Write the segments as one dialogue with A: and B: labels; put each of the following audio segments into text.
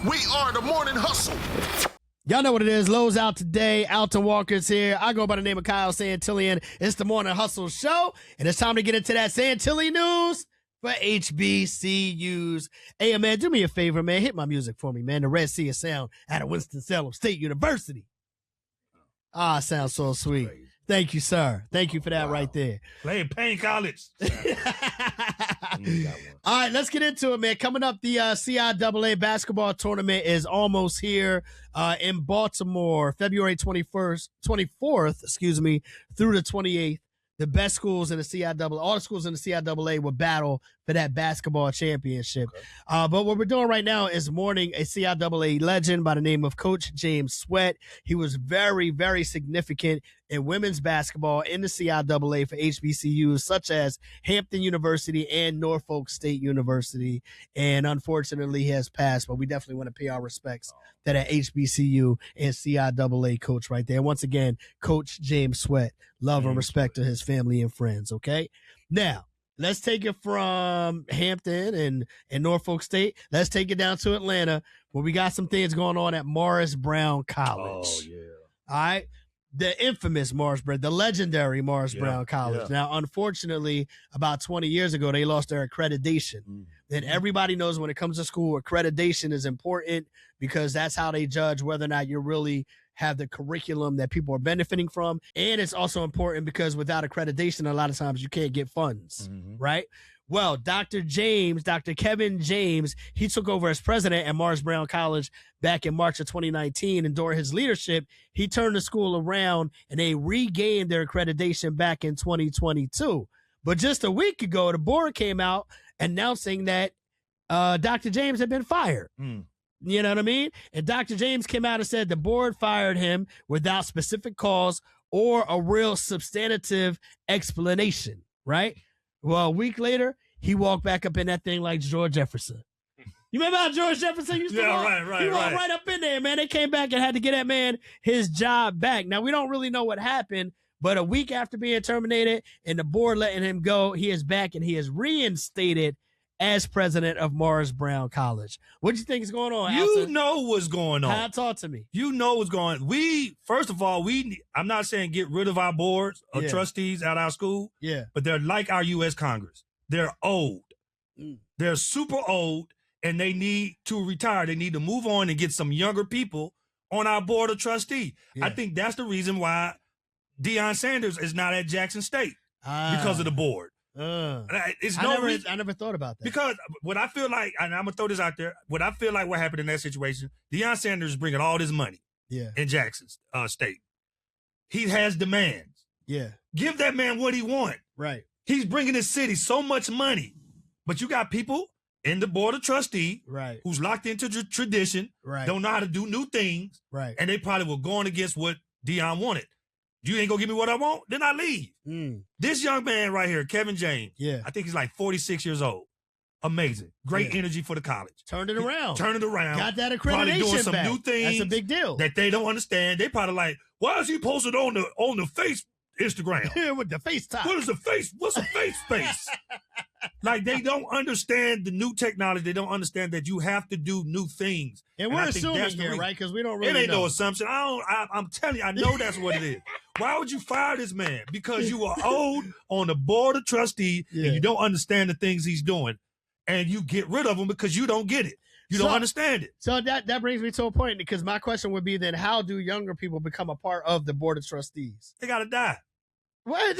A: We are the Morning Hustle.
B: Y'all know what it is. Lowe's out today. Alton Walker's here. I go by the name of Kyle Santillian. It's the Morning Hustle Show, and it's time to get into that Santilli news for HBCUs. Hey, man, do me a favor, man. Hit my music for me, man. The Red Sea of Sound out of Winston-Salem State University. Ah, sounds so sweet.
C: Crazy.
B: Thank you, sir. Thank you for that right there.
C: Playing Payne College.
B: All right, let's get into it, man. Coming up, the CIAA basketball tournament is almost here in Baltimore, February 24th, through the 28th. The best schools in the CIAA, all the schools in the CIAA will battle for that basketball championship. Okay. But what we're doing right now is mourning a CIAA legend by the name of Coach James Sweat. He was very, very significant in women's basketball in the CIAA for HBCUs such as Hampton University and Norfolk State University. And unfortunately, he has passed, but we definitely want to pay our respects to that HBCU and CIAA coach right there. Once again, Coach James Sweat. Love and respect to his family and friends, okay? Now, let's take it from Hampton and Norfolk State. Let's take it down to Atlanta, where we got some things going on at Morris Brown College.
C: Oh, yeah.
B: All right? The infamous Morris Brown, the legendary Morris Brown College.
C: Yeah.
B: Now, unfortunately, about 20 years ago, they lost their accreditation. And everybody knows when it comes to school, accreditation is important because that's how they judge whether or not you really have the curriculum that people are benefiting from. And it's also important because without accreditation, a lot of times you can't get funds, right? Well, Dr. Kevin James, he took over as president at Morris Brown College back in March of 2019. And during his leadership, he turned the school around and they regained their accreditation back in 2022. But just a week ago, the board came out announcing that Dr. James had been fired. You know what I mean? And Dr. James came out and said the board fired him without specific cause or a real substantive explanation, right? Well, a week later, he walked back up in that thing like George Jefferson. You remember how George Jefferson used to walk? He walked right up in there, man. They came back and had to get that man his job back. Now, we don't really know what happened, but a week after being terminated and the board letting him go, he is back and he is reinstated as president of Morris Brown College. What do you think is going on,
C: You
B: Alton?
C: know what's going on.
B: Talk to me.
C: You know what's going on. First of all, I'm not saying get rid of our boards of trustees at our school, but they're like our U.S. Congress. They're old. They're super old, and they need to retire. They need to move on and get some younger people on our board of trustees. I think that's the reason why Deion Sanders is not at Jackson State because of the board.
B: I never thought about that.
C: Because what I feel like, and I'm going to throw this out there, what happened in that situation, Deion Sanders is bringing all this money in Jackson State. He has demands.
B: Yeah.
C: Give that man what he wants.
B: Right.
C: He's bringing his city so much money. But you got people in the board of trustees who's locked into tradition, don't know how to do new things, and they probably were going against what Deion wanted. You ain't gonna give me what I want, then I leave. This young man right here, Kevin James, I think he's like 46 years old. Amazing. Great energy for the college.
B: Turned it around.
C: Got
B: that accreditation
C: probably doing some
B: back.
C: new things.
B: That's a big deal.
C: That they don't understand. They probably like, why is he posted on the face Instagram?
B: Yeah, with the FaceTime.
C: What is the face? What's a face space? Like, they don't understand the new technology. They don't understand that you have to do new things.
B: And we're assuming here, right? Because we don't really know.
C: It ain't no assumption. I'm telling you, I know that's what it is. Why would you fire this man? Because you are old on the board of trustees and you don't understand the things he's doing. And you get rid of him because you don't get it. You don't understand it.
B: So that brings me to a point, because my question would be then, how do younger people become a part of the board of trustees?
C: They got to die.
B: What?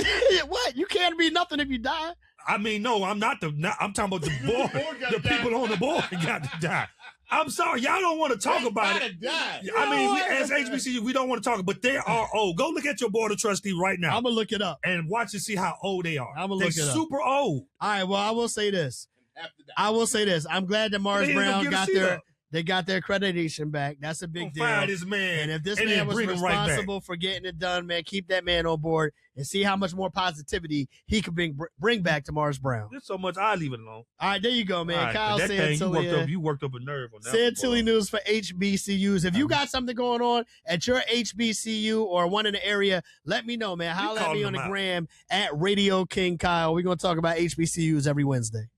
B: What? You can't be nothing if you die.
C: I mean, no, I'm talking about the board. The people on the board got to die. I'm sorry, y'all don't want to talk about it. I mean, as HBCU, we don't want to talk, but they are old. Go look at your board of trustees right now.
B: I'm going to look it up.
C: And watch and see how old they are.
B: I'm going to look it up.
C: They're super old.
B: All right, well, I will say this. I'm glad that Morris Brown got their accreditation back. That's a big deal.
C: Fire this man.
B: And if this man was responsible for getting it done, man, keep that man on board and see how much more positivity he could bring back to Morris Brown.
C: There's so much, I leave it alone.
B: All right, there you go, man.
C: Right,
B: Kyle Santillian.
C: You worked up a nerve on that.
B: Santilli News for HBCUs. If you got something going on at your HBCU or one in the area, let me know, man. Holla at me on the gram at Radio King Kyle. We're going to talk about HBCUs every Wednesday.